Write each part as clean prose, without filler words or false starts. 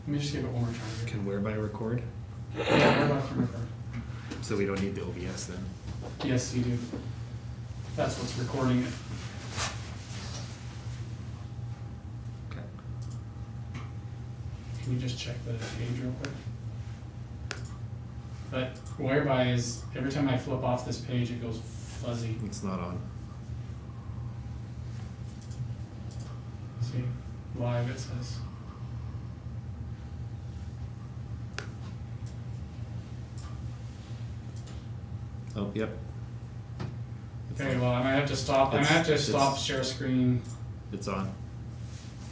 Let me just give it one more try here. Can whereby record? Yeah, whereby can record. So we don't need the OBS then? Yes, you do. That's what's recording it. Okay. Can you just check the page real quick? But whereby is, every time I flip off this page, it goes fuzzy. It's not on. See, live it says. Oh, yep. Okay, well, I might have to stop. I might have to stop share screen. It's on.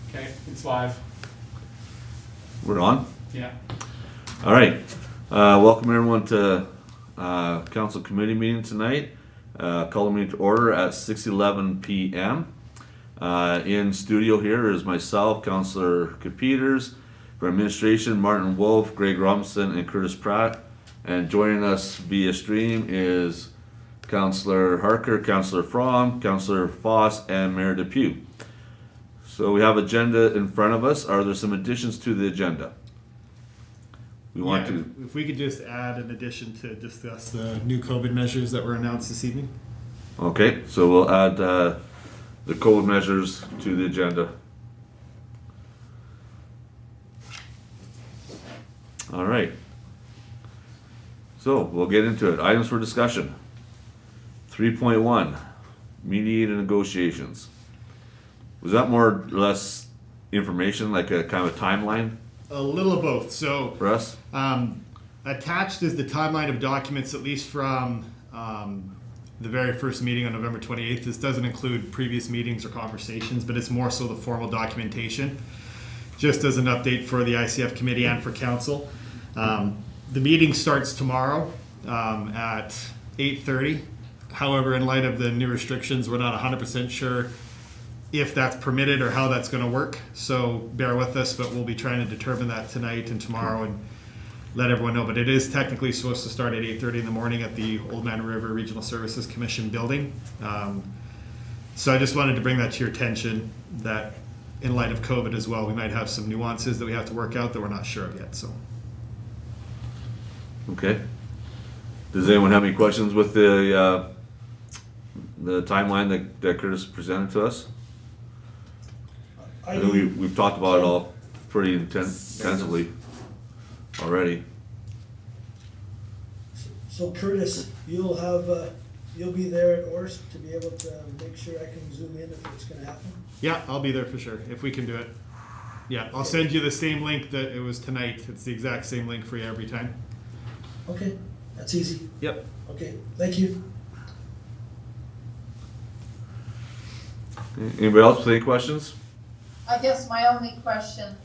Okay, it's live. We're on? Yeah. All right. Welcome everyone to council committee meeting tonight. Call the meeting to order at 6:11 p.m. In studio here is myself, Councillor Peters, for administration, Martin Wolf, Greg Robinson, and Curtis Pratt. And joining us via stream is Councillor Harker, Councillor Fromm, Councillor Foss, and Mayor Depew. So we have agenda in front of us. Are there some additions to the agenda? We want to. If we could just add an addition to discuss the new COVID measures that were announced this evening. Okay, so we'll add the COVID measures to the agenda. All right. So we'll get into it. Items for discussion. 3.1, mediated negotiations. Was that more or less information, like a kind of a timeline A little of both. So for us? attached is the timeline of documents, at least from the very first meeting on November 28th. This doesn't include previous meetings or conversations, but it's more so the formal documentation, just as an update for the ICF committee and for council. The meeting starts tomorrow at 8:30. However, in light of the new restrictions, we're not 100% sure if that's permitted or how that's going to work. So bear with us, but we'll be trying to determine that tonight and tomorrow and let everyone know. But it is technically supposed to start at 8:30 in the morning at the Old Man River Regional Services Commission building. So I just wanted to bring that to your attention, that in light of COVID as well, we might have some nuances that we have to work out that we're not sure of yet. So. Okay. Does anyone have any questions with the timeline that Curtis presented to us? I know we've talked about it all pretty intensively already. So Curtis, you'll be there at Orsk to be able to make sure I can zoom in if it's gonna happen? Yeah, I'll be there for sure, if we can do it. Yeah, I'll send you the same link that it was tonight. It's the exact same link for you every time. Okay, that's easy. Yep. Okay, thank you. Anybody else with any questions? I guess my only question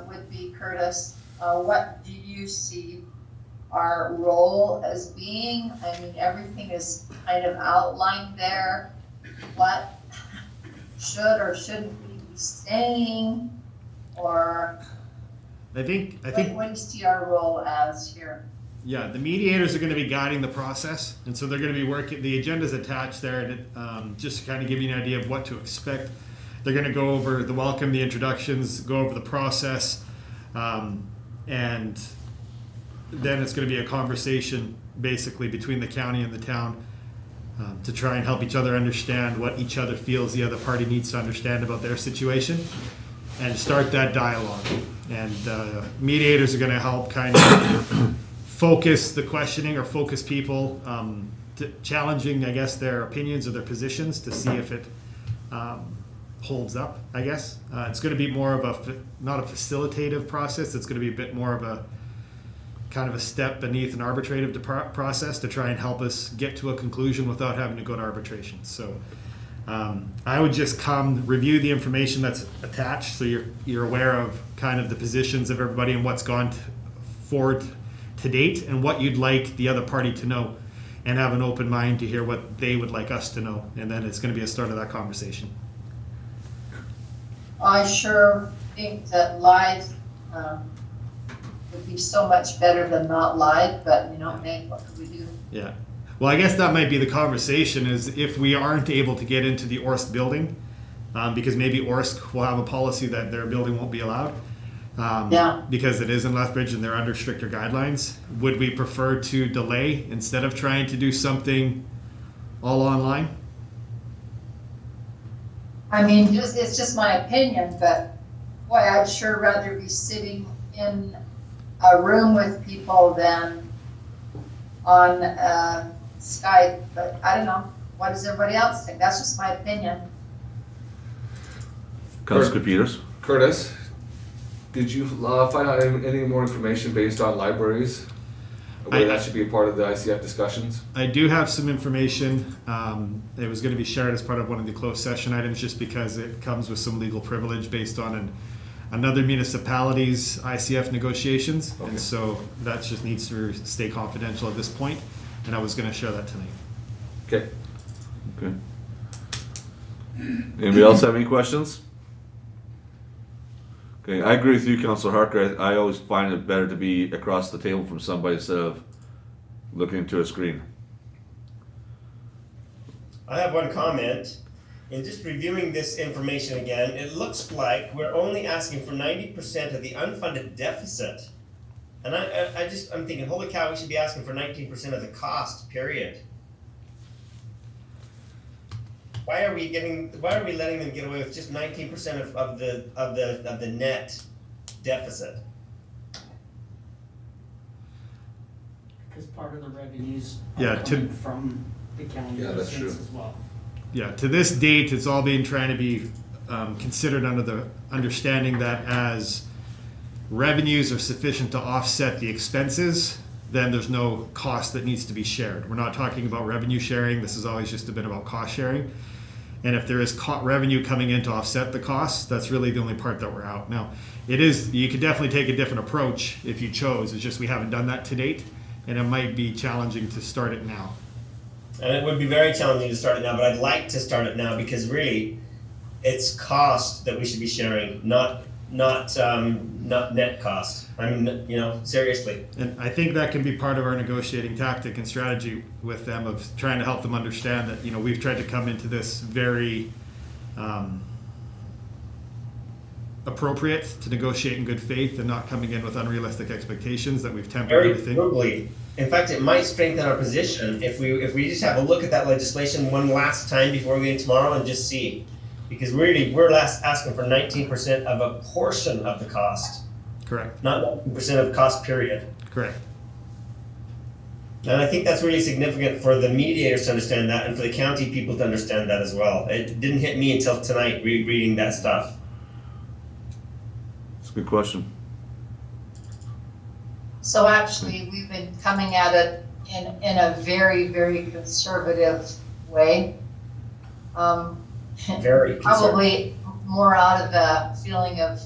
would be, Curtis, what do you see our role as being? I mean, everything is kind of outlined there. What should or shouldn't we be saying? Or I think what do you see our role as here? yeah, the mediators are going to be guiding the process, and so they're going to be working. The agenda's attached there, and just to kind of give you an idea of what to expect. They're going to go over the welcome, the introductions, go over the process, and then it's going to be a conversation basically between the county and the town to try and help each other understand what each other feels the other party needs to understand about their situation, and start that dialogue. And mediators are going to help kind of focus the questioning or focus people, challenging, I guess, their opinions or their positions to see if it holds up, I guess. It's going to be more of not a facilitative process. It's going to be a bit more of a kind of a step beneath an arbitrative process to try and help us get to a conclusion without having to go to arbitration. So I would just come review the information that's attached so you're aware of kind of the positions of everybody and what's gone forward to date and what you'd like the other party to know, and have an open mind to hear what they would like us to know, and then it's going to be a start of that conversation. I sure think that live would be so much better than not live, but hey, what can we do? Yeah. Well, I guess that might be the conversation, is if we aren't able to get into the Orsk building, because maybe Orsk will have a policy that their building won't be allowed, Yeah. Because it is in Lethbridge and they're under stricter guidelines. Would we prefer to delay instead of trying to do something all online? I mean, it's just my opinion, but boy, I'd sure rather be sitting in a room with people than on Skype, but I don't know. What does everybody else think? That's just my opinion. Councilor Peters? Curtis, did you find out any more information based on libraries? Whether that should be a part of the ICF discussions? I do have some information. It was going to be shared as part of one of the closed session items just because it comes with some legal privilege based on another municipality's ICF negotiations. Okay. And so that just needs to stay confidential at this point. And I was going to share that tonight. Okay. Okay. Anybody else have any questions? Okay, I agree with you, Councilor Harker. I always find it better to be across the table from somebody instead of looking into a screen. I have one comment. In just reviewing this information again, it looks like we're only asking for 90% of the unfunded deficit. And I'm thinking, holy cow, we should be asking for 19% of the cost, period. Why are we letting them get away with just 19% of the net deficit? Because part of the revenues Yeah, are coming from the county Yeah, that's residents true. as well. Yeah, to this date, it's all being trying to be considered under the understanding that as revenues are sufficient to offset the expenses, then there's no cost that needs to be shared. We're not talking about revenue sharing. This has always just been about cost sharing. And if there is revenue coming in to offset the costs, that's really the only part that we're out. Now, you could definitely take a different approach if you chose. It's just we haven't done that to date, and it might be challenging to start it now. And it would be very challenging to start it now, but I'd like to start it now because really, it's cost that we should be sharing, not net cost. I mean, seriously. And I think that can be part of our negotiating tactic and strategy with them of trying to help them understand that, we've tried to come into this very appropriate to negotiate in good faith and not coming in with unrealistic expectations, that we've tempered Very everything. frugally. In fact, it might strengthen our position if we just have a look at that legislation one last time before we get tomorrow and just see. Because really, we're asking for 19% of a portion of the cost, Correct. not 19% of cost, period. Correct. And I think that's really significant for the mediators to understand that and for the county people to understand that as well. It didn't hit me until tonight reading that stuff. It's a good question. So actually, we've been coming at it in a very, very conservative way. Very conservative. Probably more out of a feeling of,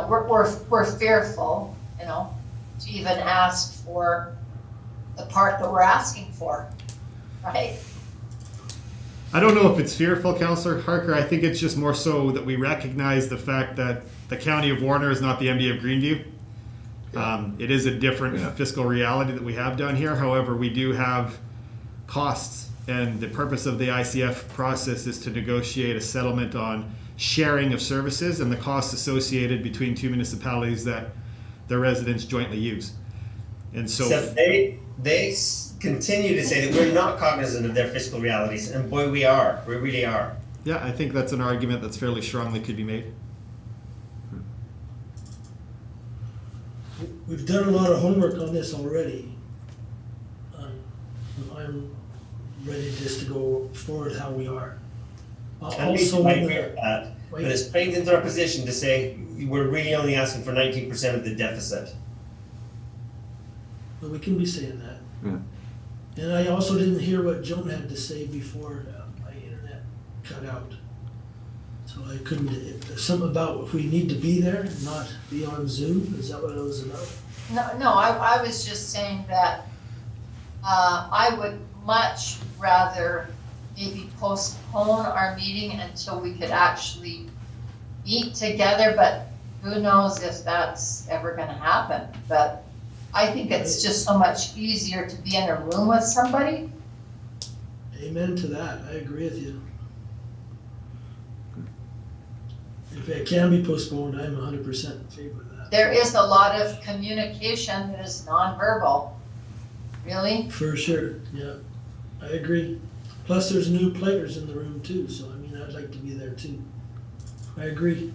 we're fearful, to even ask for the part that we're asking for, right? I don't know if it's fearful, Councillor Harker. I think it's just more so that we recognize the fact that the County of Warner is not the MD of Greenview. It is a different fiscal reality that we have down here. However, we do have costs, and the purpose of the ICF process is to negotiate a settlement on sharing of services and the costs associated between two municipalities that their residents jointly use. And so they continue to say that we're not cognizant of their fiscal realities, and boy, we are. We really are. yeah, I think that's an argument that's fairly strongly could be made. We've done a lot of homework on this already. I'm ready just to go forward how we are. And we Also, might agree with that, but it strengthens our position to say we're really only asking for 19% of the deficit. we can be saying that. Yeah. And I also didn't hear what Joan had to say before my internet cut out. So I couldn't, something about if we need to be there, not be on Zoom, is that what it was about? No, I was just saying that I would much rather maybe postpone our meeting until we could actually meet together, but who knows if that's ever gonna happen. But I think it's just so much easier to be in a room with somebody. Amen to that, I agree with you. If it can be postponed, I'm 100% in favor of that. There is a lot of communication that is nonverbal. Really? For sure, yeah, I agree. Plus, there's new players in the room too, so I mean, I'd like to be there too. I agree.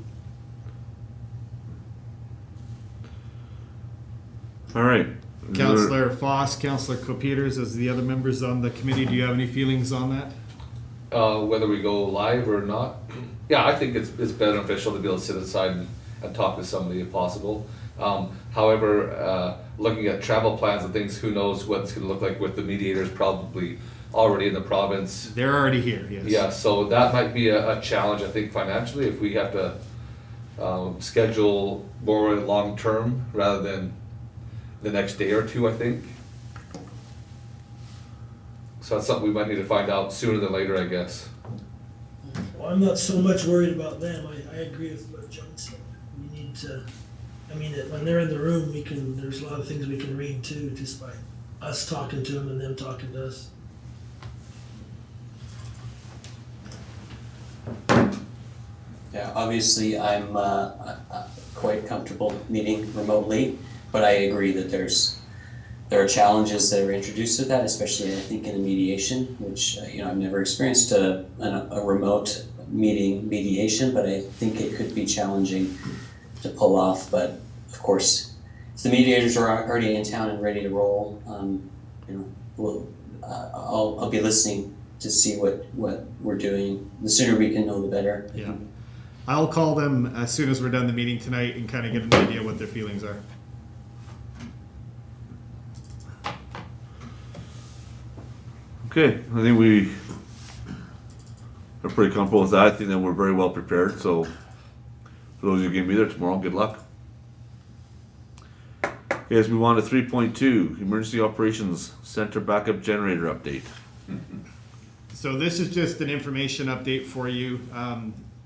All right. Councillor Foss, Councillor Copeters, as the other members on the committee, do you have any feelings on that? Whether we go live or not, yeah, I think it's beneficial to be able to sit aside and talk to somebody if possible. However, looking at travel plans and things, who knows what it's gonna look like with the mediators probably already in the province. They're already here, yes. Yeah, so that might be a challenge, I think, financially, if we have to schedule more long-term rather than the next day or two, I think. So that's something we might need to find out sooner than later, I guess. Well, I'm not so much worried about them. I agree with what John said. We need to, I mean, when they're in the room, there's a lot of things we can read too, just by us talking to them and them talking to us. Yeah, obviously, I'm quite comfortable meeting remotely, but I agree that there are challenges that are introduced with that, especially I think in the mediation, which I've never experienced a remote mediation, but I think it could be challenging to pull off. But of course, if the mediators are already in town and ready to roll, I'll be listening to see what we're doing. The sooner we can know, the better. Yeah. I'll call them as soon as we're done the meeting tonight and kind of get an idea what their feelings are. Okay, I think we are pretty comfortable with that. I think that we're very well prepared, so for those of you who can be there tomorrow, good luck. Okay, let's move on to 3.2, Emergency Operations Center Backup Generator Update. So this is just an information update for you.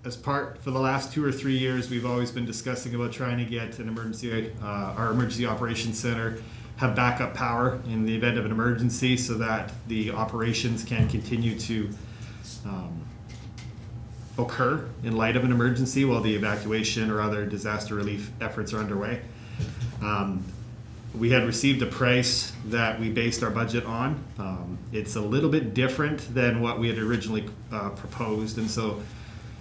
For the last 2 or 3 years, we've always been discussing about trying to get our emergency operations center have backup power in the event of an emergency, so that the operations can continue to occur in light of an emergency while the evacuation or other disaster relief efforts are underway. We had received a price that we based our budget on. It's a little bit different than what we had originally proposed, and so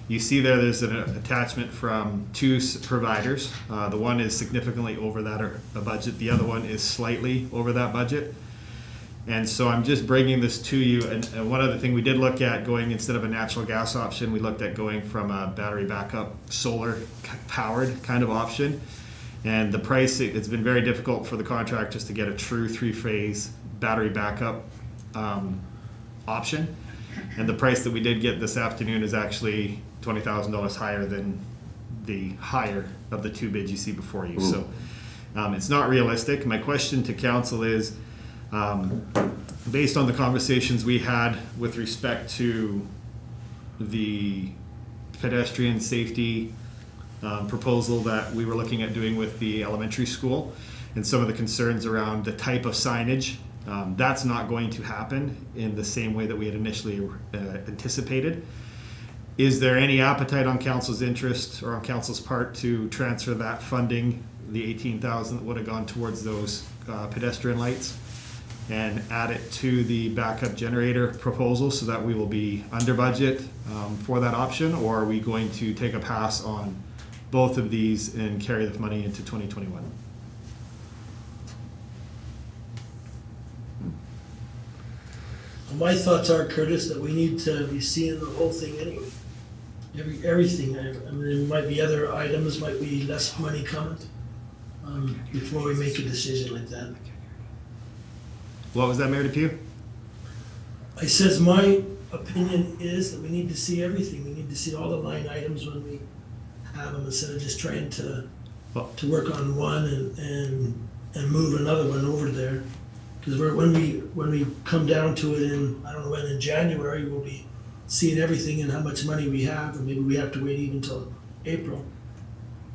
you see there's an attachment from 2 providers. The one is significantly over that budget. The other one is slightly over that budget. And so I'm just bringing this to you. And one other thing we did look at going, instead of a natural gas option, we looked at going from a battery backup solar powered kind of option. And the price, it's been very difficult for the contractors to get a true 3-phase battery backup option. And the price that we did get this afternoon is actually $20,000 higher than the higher of the 2 bids you see before you. Ooh. So it's not realistic. My question to council is, based on the conversations we had with respect to the pedestrian safety proposal that we were looking at doing with the elementary school, and some of the concerns around the type of signage, that's not going to happen in the same way that we had initially anticipated. Is there any appetite on council's interest or on council's part to transfer that funding, the $18,000 that would have gone towards those pedestrian lights, and add it to the backup generator proposal so that we will be under budget for that option? Or are we going to take a pass on both of these and carry the money into 2021? My thoughts are, Curtis, that we need to be seeing the whole thing anyway. Everything. I mean, there might be other items, might be less money coming before we make a decision like that. What was that, Mayor DePew? I says my opinion is that we need to see everything. We need to see all the line items when we have them, instead of just trying to work on one and move another one over there. Because when we come down to it in, I don't know when, in January, we'll be seeing everything and how much money we have, and maybe we have to wait even till April.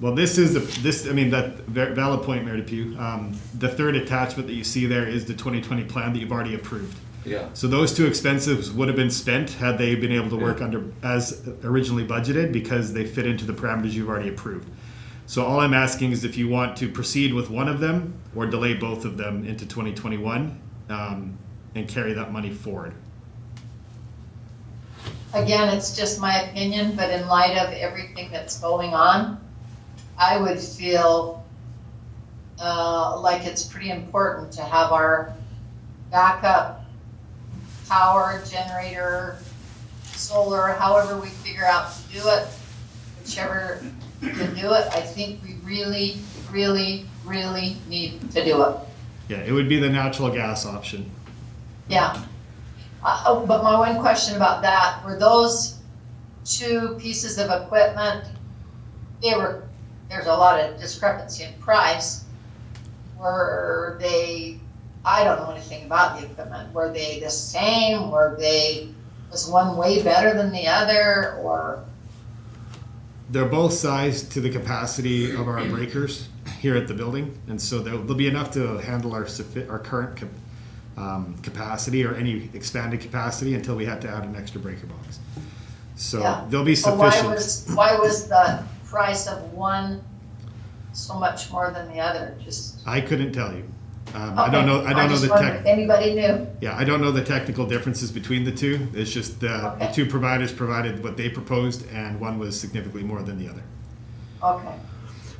Well, that valid point, Mayor DePew. The third attachment that you see there is the 2020 plan that you've already approved. Yeah. So those two expenses would have been spent had they been able to work under as originally budgeted because they fit into the parameters you've already approved. So all I'm asking is if you want to proceed with one of them or delay both of them into 2021 and carry that money forward. Again, it's just my opinion, but in light of everything that's going on, I would feel like it's pretty important to have our backup power generator, solar, however we figure out to do it, whichever to do it. I think we really, really, really need to do it. Yeah, it would be the natural gas option. Yeah. But my one question about that, were those two pieces of equipment, there's a lot of discrepancy in price. Were they, I don't know anything about the equipment, were they the same? Was one way better than the other, or? They're both sized to the capacity of our breakers here at the building, and so there'll be enough to handle our current capacity or any expanded capacity until we had to add an extra breaker box. So Yeah. they'll be But sufficient. why was the price of one so much more than the other? Just I couldn't tell you. I okay. don't know. I don't know just the wondered if anybody knew. Yeah, I don't know the technical differences between the two. It's just the Okay. two providers provided what they proposed, and one was significantly more than the other. Okay.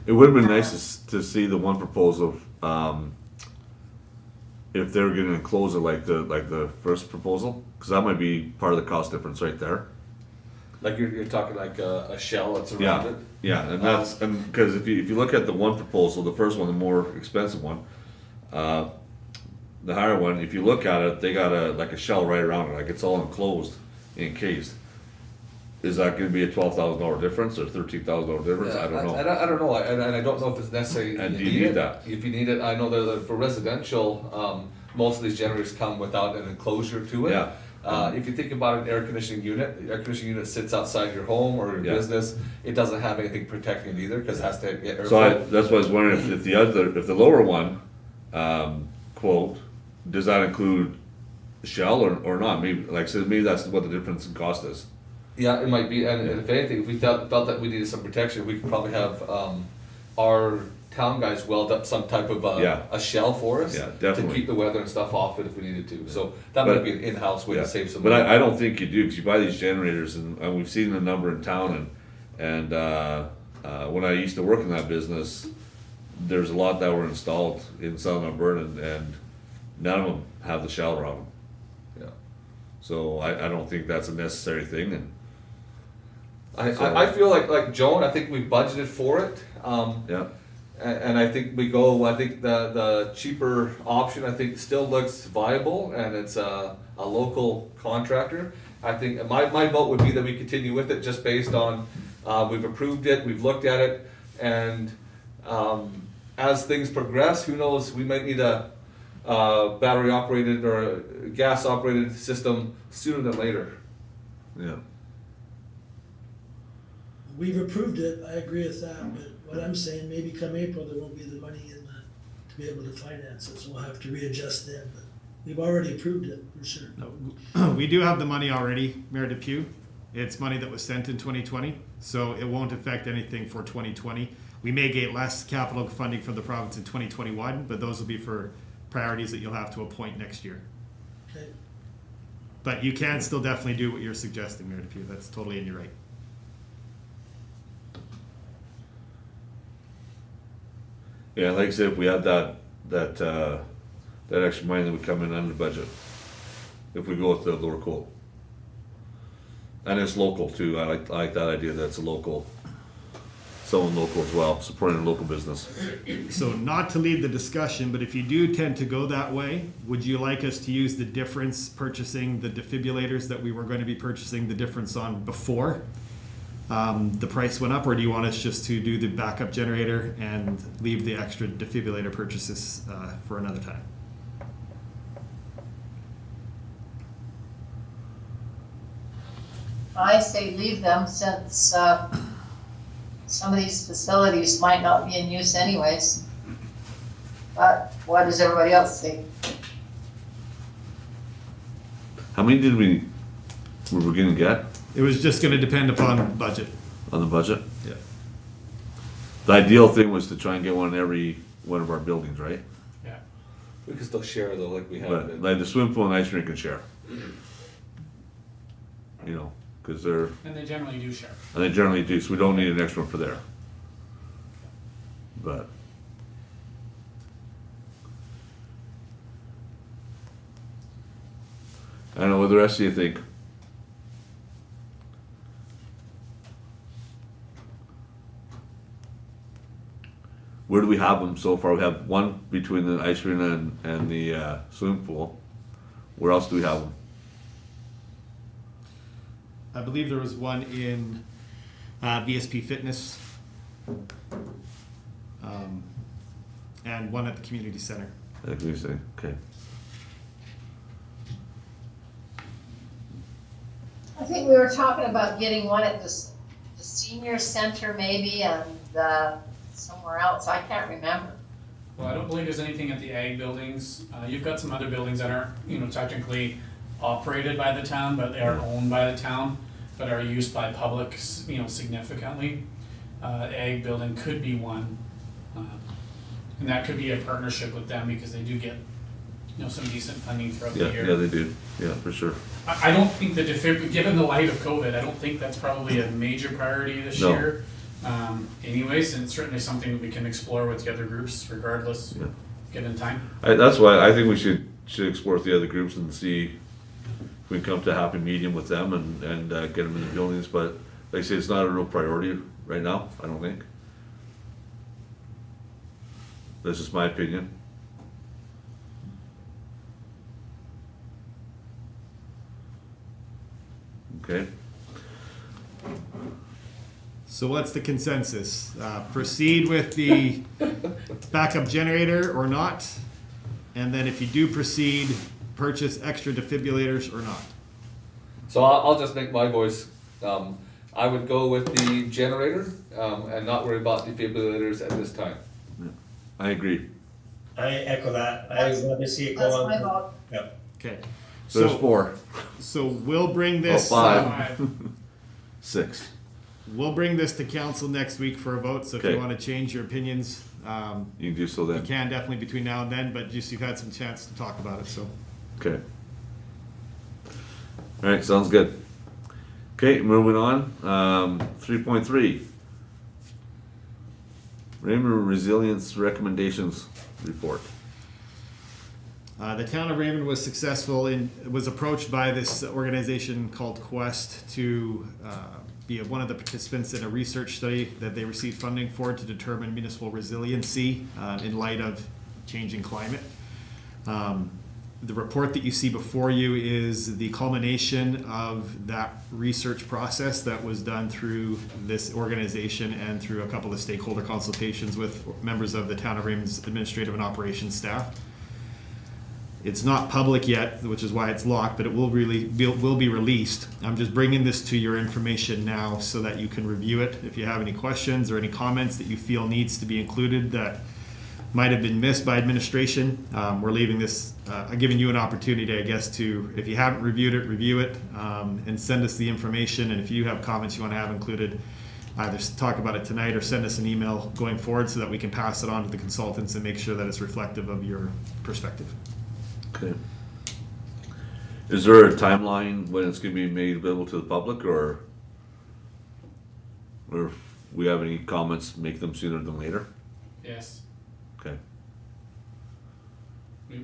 It would have been nice to see the one proposal, if they were going to enclose it like the first proposal, because that might be part of the cost difference right there. Like you're talking like a shell that's around Yeah, it. yeah, and that's because if you look at the one proposal, the first one, the more expensive one, the higher one, if you look at it, they got a shell right around it, like it's all enclosed, encased. Is that going to be a $12,000 difference or $13,000 difference? I don't know. I don't know, and I don't know if it's necessary. And do you need that? If you need it, I know that for residential, most of these generators come without an enclosure to it. Yeah. If you think about an air conditioning unit, the air conditioning unit sits outside your home or your Yeah. business. It doesn't have anything protecting it either because it has to get airflow. So that's why I was wondering if the lower one, quote, does that include shell or not? Maybe, like I said, maybe that's what the difference in cost is. Yeah, it might be, and if anything, if we felt that we needed some protection, we could probably have our town guys weld up some type of Yeah. a shell for us Yeah, to definitely. keep the weather and stuff off it if we needed to. So that But- might be an in-house way Yeah. to save some But money. I don't think you do, because you buy these generators, and we've seen the number in town, and when I used to work in that business, there's a lot that were installed in southern Alberta, and none of them have the shower on them. Yeah. So I don't think that's a necessary thing, and I feel like Joan, I think we budgeted for it. yeah, And I think I think the cheaper option, I think still looks viable, and it's a local contractor. I think my vote would be that we continue with it just based on, we've approved it, we've looked at it, and as things progress, who knows, we might need a battery operated or a gas operated system sooner than later. yeah. We've approved it, I agree with that, but what I'm saying, maybe come April, there won't be the money to be able to finance it, so we'll have to readjust then, but we've already approved it, for sure. No, we do have the money already, Mayor Depew. It's money that was sent in 2020, so it won't affect anything for 2020. We may get less capital funding from the province in 2021, but those will be for priorities that you'll have to appoint next year. Okay. But you can still definitely do what you're suggesting, Mayor Depew. That's totally in your right. Yeah, like I said, if we had that extra money, that would come in under budget. If we go with the lower quote. And it's local too, I like that idea that it's a local, someone local as well, supporting a local business. So not to lead the discussion, but if you do tend to go that way, would you like us to use the difference purchasing the defibrillators that we were going to be purchasing the difference on before the price went up, or do you want us just to do the backup generator and leave the extra defibrillator purchases for another time? I say leave them since some of these facilities might not be in use anyways. But what does everybody else think? How many were we gonna get It was just gonna depend upon budget. on the budget? Yeah. The ideal thing was to try and get one in every one of our buildings, right? Yeah. We can still share though, like we have But been. like the swimming pool and ice rink can share. You know, cause they're, And they generally do share. and they generally do, so we don't need an extra one for there. But. I don't know what the rest of you think. Where do we have them so far? We have one between the ice arena and the swimming pool. Where else do we have them? I believe there was one in VSP Fitness, and one at the community center. Like we say, okay. I think we were talking about getting one at the senior center maybe, and somewhere else, I can't remember. Well, I don't believe there's anything at the ag buildings. You've got some other buildings that aren't, technically operated by the town, but they are owned by the town, but are used by public, significantly. The ag building could be one. And that could be a partnership with them because they do get, some decent funding throughout the year. Yeah, they do. Yeah, for sure. I don't think that given the light of COVID, I don't think that's probably a major priority this No. year. Anyways, and it's certainly something that we can explore with the other groups regardless, Yeah. given time. That's why I think we should explore with the other groups and see if we can come to a happy medium with them and get them in the buildings. But like I say, it's not a real priority right now, I don't think. That's just my opinion. Okay. So what's the consensus? Proceed with the backup generator or not? And then if you do proceed, purchase extra defibrillators or not? So I'll just make my voice, I would go with the generator, and not worry about defibrillators at this time. I agree. I echo that. I would rather see it go That's on. my vote. Yep. Okay. So there's 4. So we'll bring this. Oh, 5. 6. We'll bring this to council next week for a vote. So if you Okay. want to change your opinions, You can do so you then. can definitely between now and then. But just you've had some chance to talk about it. So Okay. All right, sounds good. Okay, moving on. 3.3. Raymond Resilience Recommendations Report. the town of Raymond was was approached by this organization called Quest to be one of the participants in a research study that they received funding for to determine municipal resiliency in light of changing climate. The report that you see before you is the culmination of that research process that was done through this organization and through a couple of stakeholder consultations with members of the town of Raymond's administrative and operations staff. It's not public yet, which is why it's locked, but it will be released. I'm just bringing this to your information now so that you can review it. If you have any questions or any comments that you feel needs to be included that might have been missed by administration, we're leaving this, I'm giving you an opportunity, I guess, to, if you haven't reviewed it, review it, and send us the information. And if you have comments you want to have included, either talk about it tonight or send us an email going forward so that we can pass it on to the consultants and make sure that it's reflective of your perspective. Okay. Is there a timeline when it's gonna be made available to the public, or if we have any comments, make them sooner than later? Yes. Okay.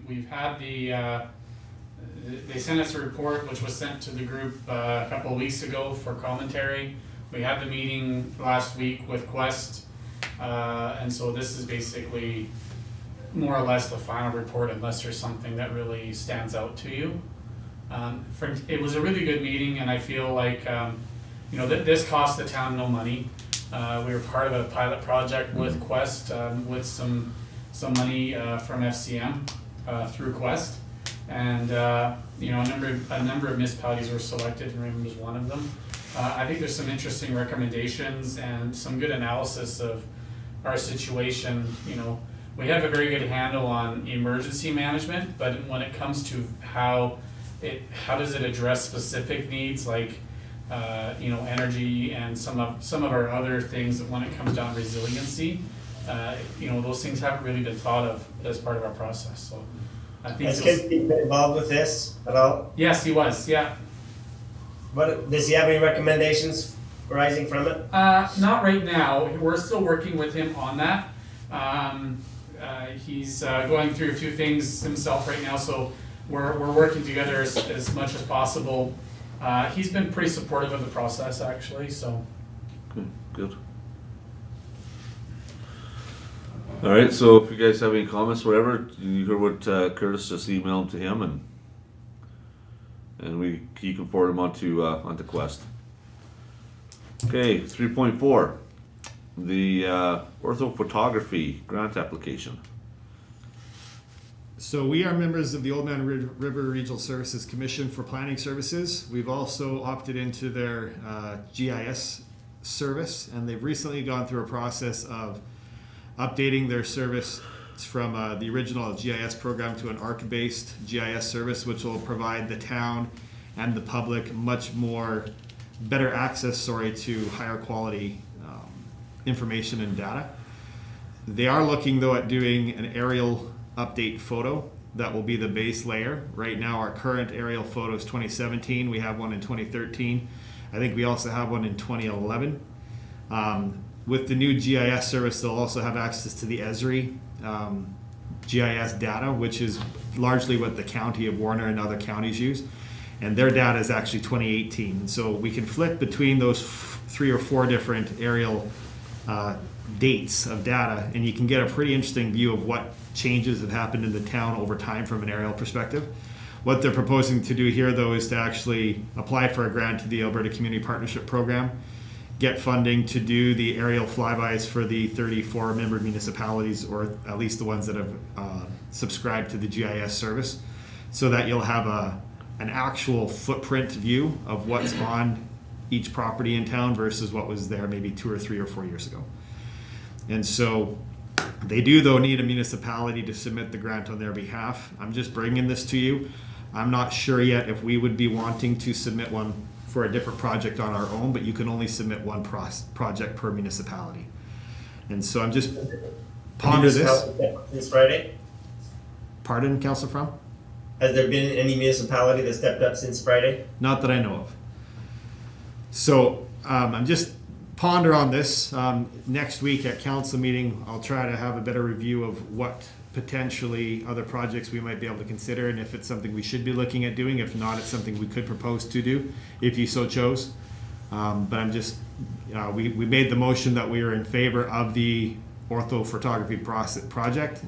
We've had they sent us a report which was sent to the group a couple of weeks ago for commentary. We had the meeting last week with Quest, and so this is basically more or less the final report unless there's something that really stands out to you. It was a really good meeting, and I feel like this cost the town no money. We were part of a pilot project with Quest with some money from FCM through Quest, and a number of municipalities were selected, and Raymond was one of them. I think there's some interesting recommendations and some good analysis of our situation. We have a very good handle on emergency management, but when it comes to how how does it address specific needs like, energy and some of our other things that when it comes down to resiliency, those things haven't really been thought of as part of our process, so I think. Has Ken been involved with this at all? Yes, he was, yeah. What, does he have any recommendations arising from it? Not right now. We're still working with him on that. He's going through a few things himself right now, so we're working together as much as possible. He's been pretty supportive of the process, actually, so. Good. All right, so if you guys have any comments, whatever, you heard what Curtis, just email them to him, and he can forward them onto Quest. Okay, 3.4, the Ortho photography grant application. So we are members of the Old Man River Regional Services Commission for Planning Services. We've also opted into their GIS service, and they've recently gone through a process of updating their service from the original GIS program to an ARC-based GIS service, which will provide the town and the public much more better access, to higher quality information and data. They are looking though at doing an aerial update photo that will be the base layer. Right now our current aerial photo is 2017. We have one in 2013. I think we also have one in 2011. With the new GIS service, they'll also have access to the Esri GIS data, which is largely what the county of Warner and other counties use. And their data is actually 2018. So we can flip between those 3 or 4 different aerial dates of data, and you can get a pretty interesting view of what changes have happened in the town over time from an aerial perspective. What they're proposing to do here, though, is to actually apply for a grant to the Alberta Community Partnership Program, get funding to do the aerial flybys for the 34 member municipalities, or at least the ones that have subscribed to the GIS service, so that you'll have an actual footprint view of what's on each property in town versus what was there maybe 2 or 3 or 4 years ago. And so they do, though, need a municipality to submit the grant on their behalf. I'm just bringing this to you. I'm not sure yet if we would be wanting to submit one for a different project on our own, but you can only submit one project per municipality. And so I'm just ponder this. This Friday? Pardon, Councillor Fromm? Has there been any municipality that stepped up since Friday? Not that I know of. So I'm just ponder on this. Next week at council meeting, I'll try to have a better review of what potentially other projects we might be able to consider, and if it's something we should be looking at doing. If not, it's something we could propose to do if you so chose. But I'm just, we made the motion that we are in favor of the ortho photography project.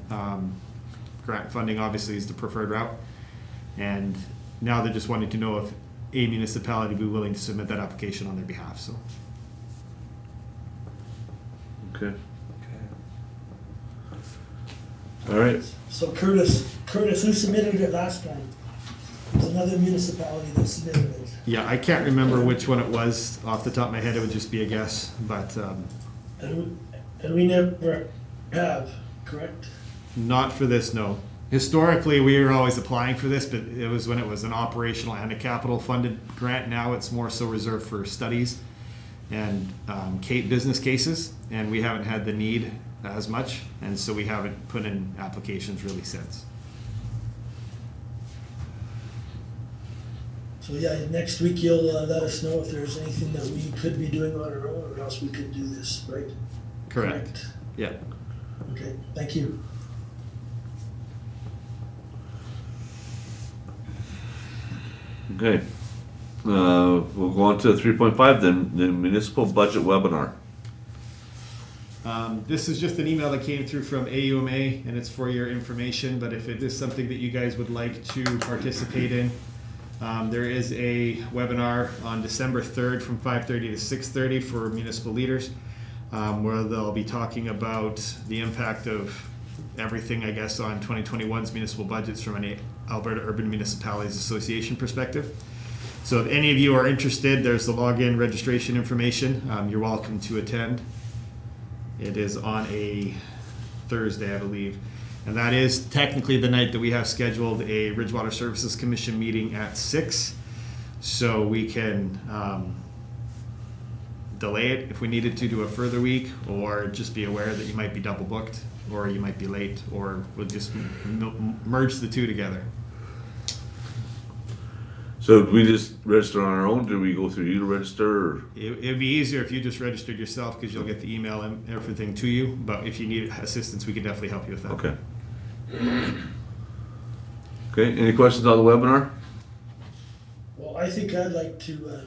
Grant funding obviously is the preferred route. And now they're just wanting to know if a municipality would be willing to submit that application on their behalf. So. Okay. All right. So Curtis, who submitted it last time? It was another municipality that submitted it. Yeah, I can't remember which one it was off the top of my head. It would just be a guess, but And we never have, correct? not for this, no. Historically, we were always applying for this, but it was when it was an operational and a capital funded grant. Now it's more so reserved for studies and business cases, and we haven't had the need as much, and so we haven't put in applications really since. So yeah, next week you'll let us know if there's anything that we could be doing on our own, or else we could do this, right? Correct. Yeah. Okay, thank you. Okay. We'll go on to 3.5 then, the municipal budget webinar. This is just an email that came through from AUMA, and it's for your information, but if it is something that you guys would like to participate in, there is a webinar on December 3rd from 5:30 to 6:30 for municipal leaders, where they'll be talking about the impact of everything, I guess, on 2021's municipal budgets from an Alberta Urban Municipalities Association perspective. So if any of you are interested, there's the login registration information. You're welcome to attend. It is on a Thursday, I believe. And that is technically the night that we have scheduled a Ridgewater Services Commission meeting at 6. So we can delay it if we needed to do a further week, or just be aware that you might be double booked, or you might be late, or we'll just merge the two together. So do we just register on our own? Do we go through you to register? Or? It'd be easier if you just registered yourself, because you'll get the email and everything to you. But if you need assistance, we can definitely help you with that. Okay. Okay, any questions on the webinar? Well, I think I'd like to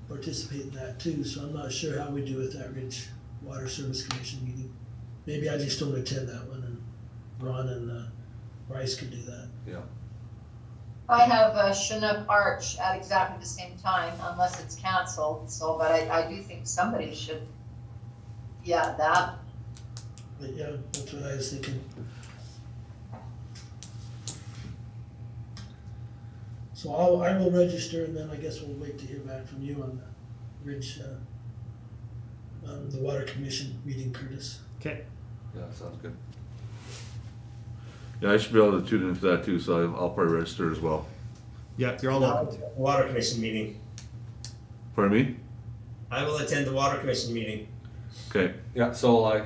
participate in that too, so I'm not sure how we do with that Ridge Water Service Commission meeting. Maybe I just don't attend that one, and Ron and Bryce could do that. Yeah. I have Chinook Arch at exactly the same time, unless it's canceled, so, but I do think somebody should, that. But yeah, that's what I was thinking. So I will register, and then I guess we'll wait to hear back from you on the Ridge, the Water Commission meeting, Curtis. Okay. Yeah, sounds good. Yeah, I should be able to tune into that too, so I'll probably register as well. Yeah, you're all welcome to. Water Commission meeting. Pardon me? I will attend the Water Commission meeting. Okay. Yeah, so will I.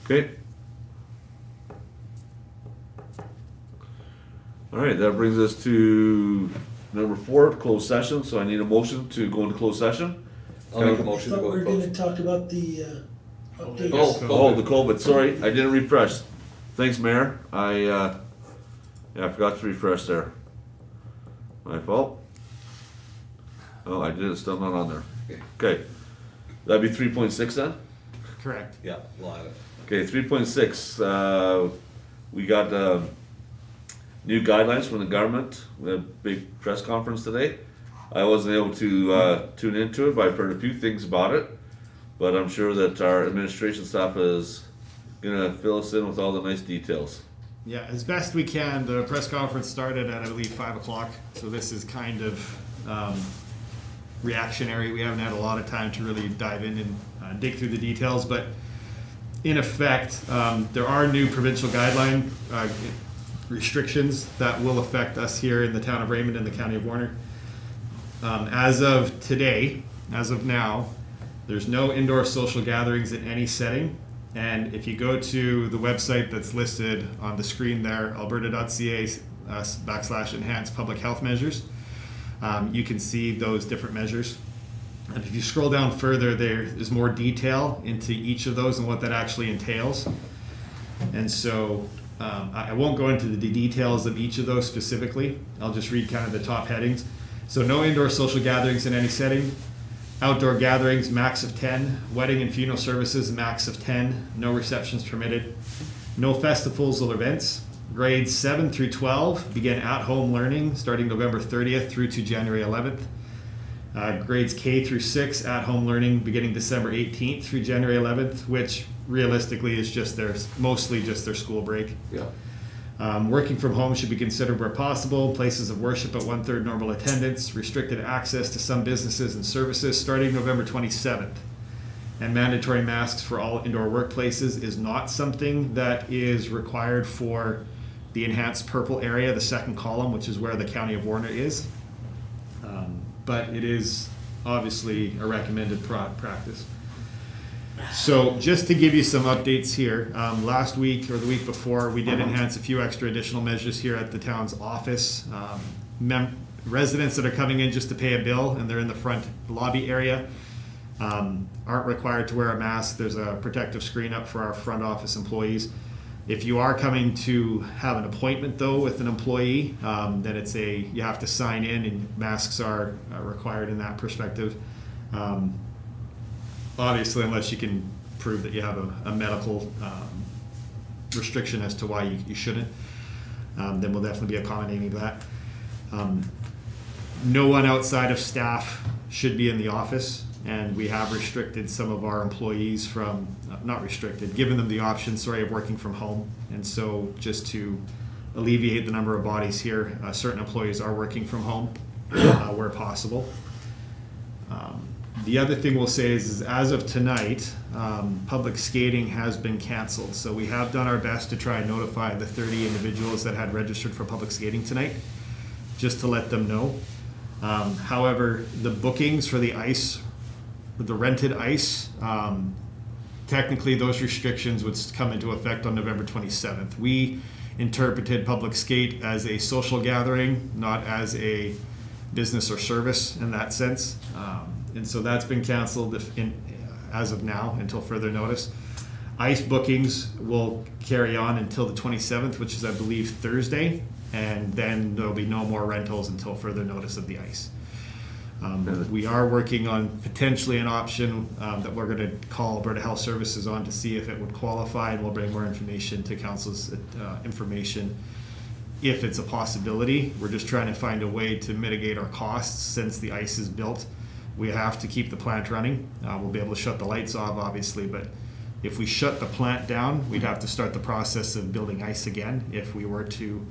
Okay. All right, that brings us to number 4, closed session. So I need a motion to go into closed session. I'll make a I motion to thought go we were close. gonna talk about the update. Oh, the COVID. Sorry, I didn't refresh. Thanks, Mayor. I forgot to refresh there. My fault. Oh, I did it. Still not on there. Okay, that'd be 3.6 then. Correct. Yeah, we'll add it. Okay, 3.6. We got new guidelines from the government. We had a big press conference today. I wasn't able to tune into it, but I've heard a few things about it. But I'm sure that our administration staff is gonna fill us in with all the nice details. Yeah, as best we can. The press conference started at, I believe, 5 o'clock. So this is kind of reactionary. We haven't had a lot of time to really dive in and dig through the details. But in effect, there are new provincial guideline restrictions that will affect us here in the town of Raymond and the county of Warner. As of today, as of now, there's no indoor social gatherings in any setting. And if you go to the website that's listed on the screen there, alberta.ca /enhanced public health measures, you can see those different measures. And if you scroll down further, there is more detail into each of those and what that actually entails. And so I won't go into the details of each of those specifically. I'll just read kind of the top headings. So no indoor social gatherings in any setting. Outdoor gatherings, max of 10. Wedding and funeral services, max of 10. No receptions permitted. No festivals or events. Grades 7 through 12 begin at-home learning starting November 30th through to January 11th. Grades K through 6 at-home learning beginning December 18th through January 11th, which realistically is mostly just their school break. Yeah. Working from home should be considered where possible. Places of worship at 1/3 normal attendance. Restricted access to some businesses and services starting November 27th. And mandatory masks for all indoor workplaces is not something that is required for the enhanced purple area, the second column, which is where the county of Warner is. But it is obviously a recommended practice. So just to give you some updates here, last week or the week before, we did enhance a few extra additional measures here at the town's office. Residents that are coming in just to pay a bill and they're in the front lobby area aren't required to wear a mask. There's a protective screen up for our front office employees. If you are coming to have an appointment though with an employee, then you have to sign in, and masks are required in that perspective. Obviously, unless you can prove that you have a medical restriction as to why you shouldn't, then we'll definitely be accommodating that. No one outside of staff should be in the office, and we have restricted some of our employees from, not restricted, given them the option, of working from home. And so just to alleviate the number of bodies here, certain employees are working from home where possible. The other thing we'll say is as of tonight, public skating has been canceled. So we have done our best to try and notify the 30 individuals that had registered for public skating tonight, just to let them know. However, the bookings for the ice, the rented ice, technically those restrictions would come into effect on November 27th. We interpreted public skate as a social gathering, not as a business or service in that sense. And so that's been canceled as of now until further notice. Ice bookings will carry on until the 27th, which is, I believe, Thursday, and then there'll be no more rentals until further notice of the ice. We are working on potentially an option that we're going to call Alberta Health Services on to see if it would qualify, and we'll bring more information to council's information if it's a possibility. We're just trying to find a way to mitigate our costs since the ice is built. We have to keep the plant running. We'll be able to shut the lights off, obviously, but if we shut the plant down, we'd have to start the process of building ice again if we were to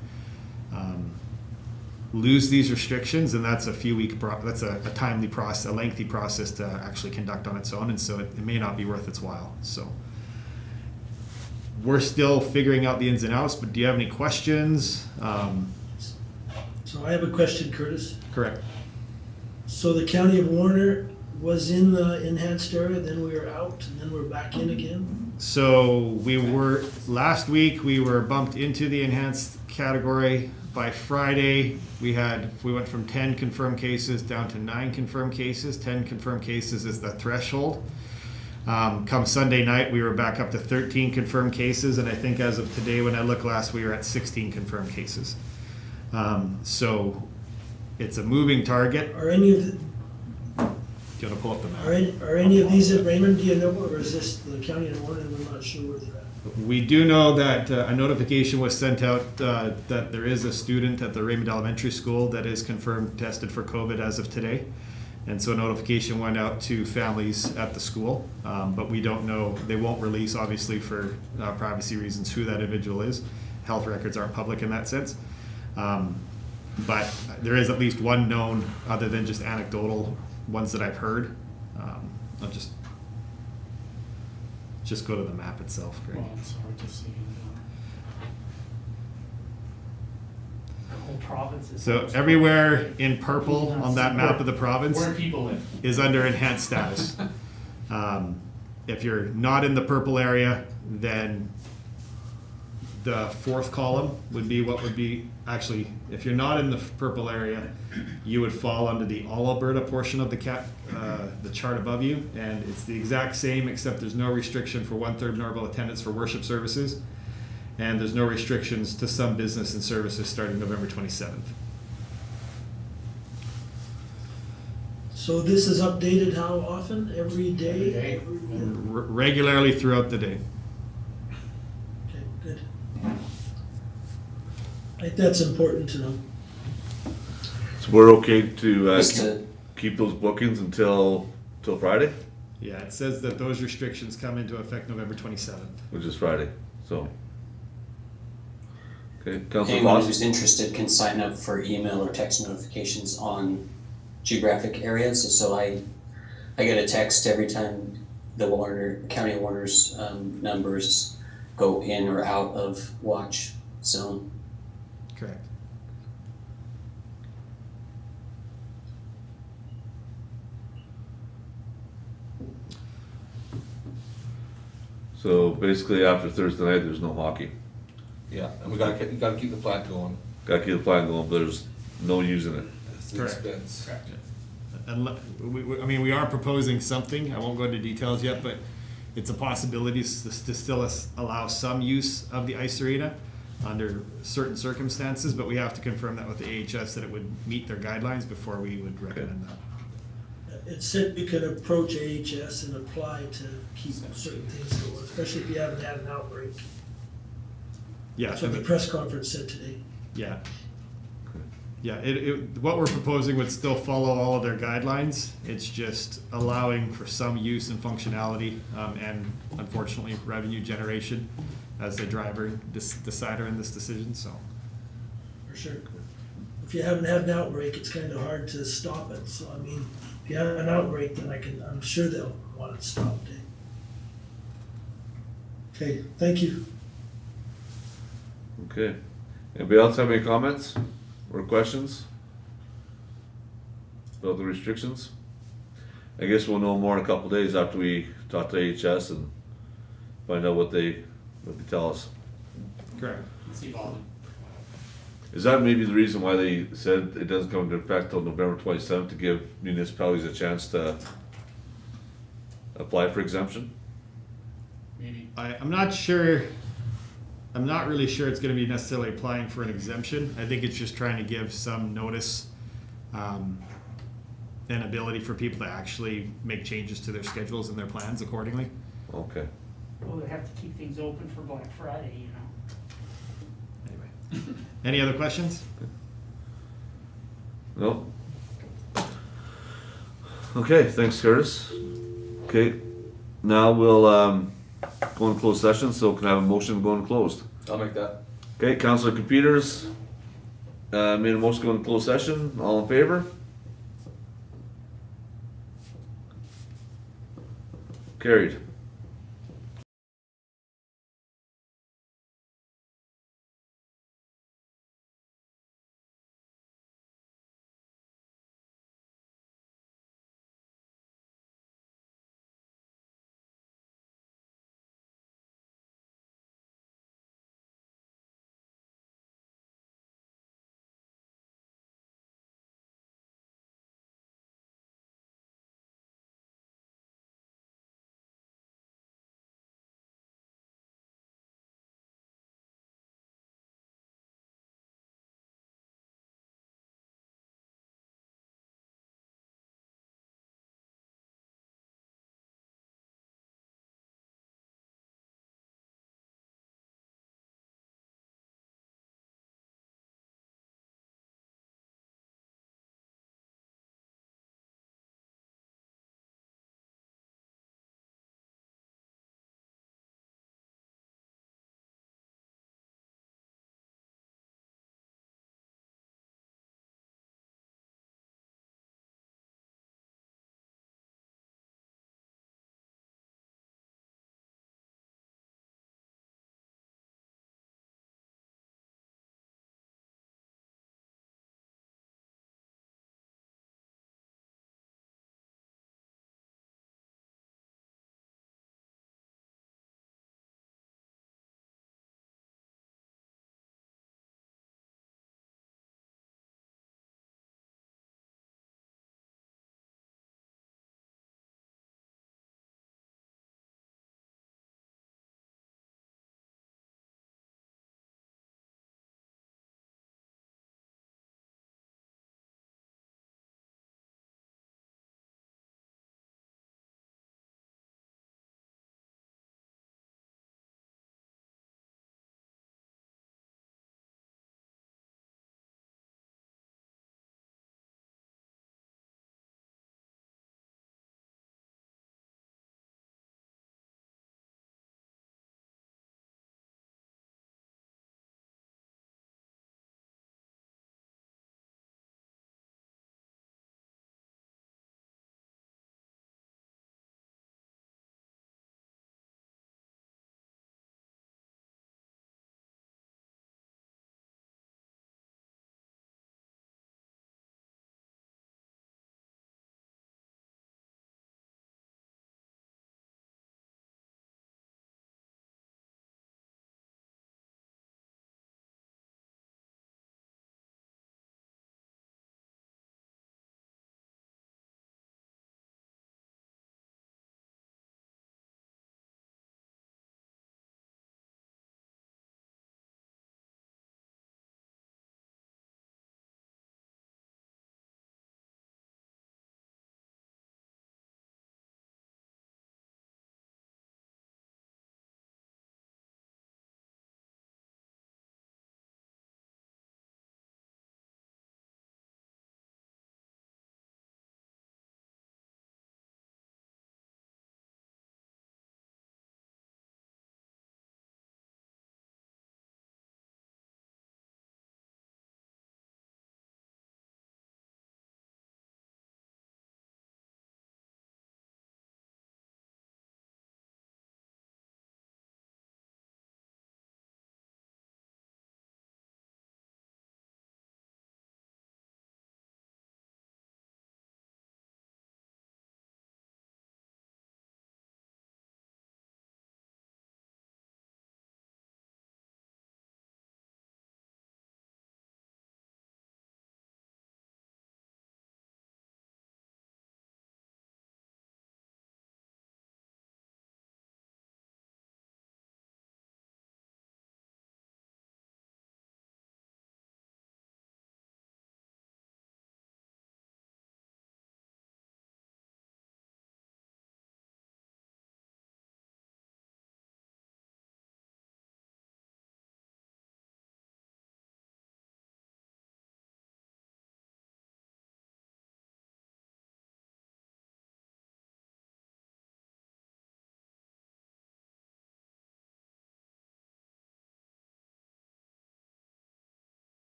lose these restrictions, and that's a that's a timely process, a lengthy process to actually conduct on its own, and so it may not be worth its while. So we're still figuring out the ins and outs, but do you have any questions? So I have a question, Curtis. Correct. So the county of Warner was in the enhanced area, then we were out, and then we're back in again? So last week we were bumped into the enhanced category. By Friday, we went from 10 confirmed cases down to 9 confirmed cases. 10 confirmed cases is the threshold. Come Sunday night, we were back up to 13 confirmed cases, and I think as of today, when I looked last, we were at 16 confirmed cases. So it's a moving target. Are any of the, Do you want to pull up the map? are any of these at Raymond, do you know, or is this the county of Warner, and I'm not sure where they're at? We do know that a notification was sent out that there is a student at the Raymond Elementary School that is confirmed tested for COVID as of today. And so a notification went out to families at the school, but we don't know, they won't release, obviously, for privacy reasons, who that individual is. Health records aren't public in that sense. But there is at least one known, other than just anecdotal ones that I've heard. I'll just go to the map itself, Greg. Well, it's hard to see. The whole province is. So everywhere in purple on that map of the province Where people live. is under enhanced status. If you're not in the purple area, then the fourth column would be what would be, actually, if you're not in the purple area, you would fall under the all Alberta portion of the chart above you, and it's the exact same, except there's no restriction for 1/3 normal attendance for worship services, and there's no restrictions to some business and services starting November 27th. So this is updated how often? Every day? Every day. Regularly throughout the day. Okay, good. I think that's important to know. So we're okay to Just to, keep those bookings until Friday, Yeah, it says that those restrictions come into effect November 27th. which is Friday. So, okay, Councilor anyone Foss. who's interested can sign up for email or text notifications on geographic areas. So I get a text every time the County of Warner's numbers go in or out of watch zone. Correct. So basically, after Thursday night, there's no hockey. Yeah, and you gotta keep the plant going. Got to keep the plan going, but there's no using it. It's the Correct. expense. We are proposing something, I won't go into details yet, but it's a possibility to still allow some use of the ice arena under certain circumstances, but we have to confirm that with the AHS that it would meet their guidelines before we would recommend that. It said we could approach AHS and apply to keep certain things going, especially if you haven't had an outbreak. Yeah, That's what the press conference said today. yeah. Yeah, what we're proposing would still follow all of their guidelines. It's just allowing for some use and functionality, and unfortunately, revenue generation as the decider in this decision, so. For sure. If you haven't had an outbreak, it's kind of hard to stop it, so I mean, if you have an outbreak, then I'm sure they'll want it stopped. Okay, thank you. Okay. Anybody else have any comments or questions about the restrictions? I guess we'll know more in a couple days after we talk to AHS and find out what they tell us. Correct. It's evolving. Is that maybe the reason why they said it doesn't come into effect till November 27th to give municipalities a chance to apply for exemption? Maybe. I'm not sure. I'm not really sure it's going to be necessarily applying for an exemption. I think it's just trying to give some notice and ability for people to actually make changes to their schedules and their plans accordingly. Okay. Well, they have to keep things open for Black Friday, you know. Anyway, any other questions? No? Okay, thanks Curtis. Okay, now we'll go in closed session, so can I have a motion to go in closed? I'll make that. Okay, Councilor Computers made a motion to go in closed session, all in favor? Carried.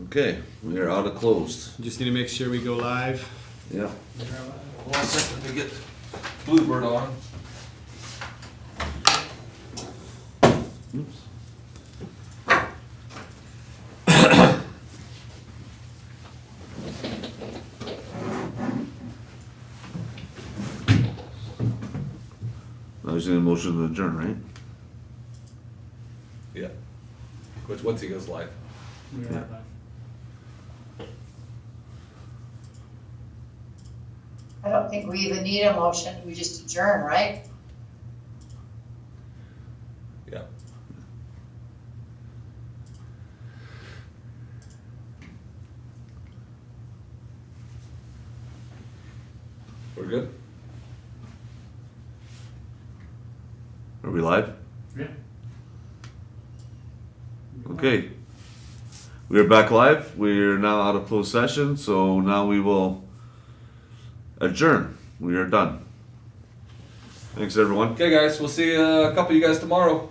Okay, we are out of closed. Just need to make sure we go live. Yeah. 1 second to get Bluebird on. Oops. I was in a motion to adjourn, right? Yeah. Once he goes live. We are Yeah. live. I don't think we even need a motion, we just adjourn, right? Yeah. We're good? Are we live? Yeah. Okay. We are back live. We are now out of closed session, so now we will adjourn. We are done. Thanks, everyone. Okay, guys, we'll see a couple of you guys tomorrow.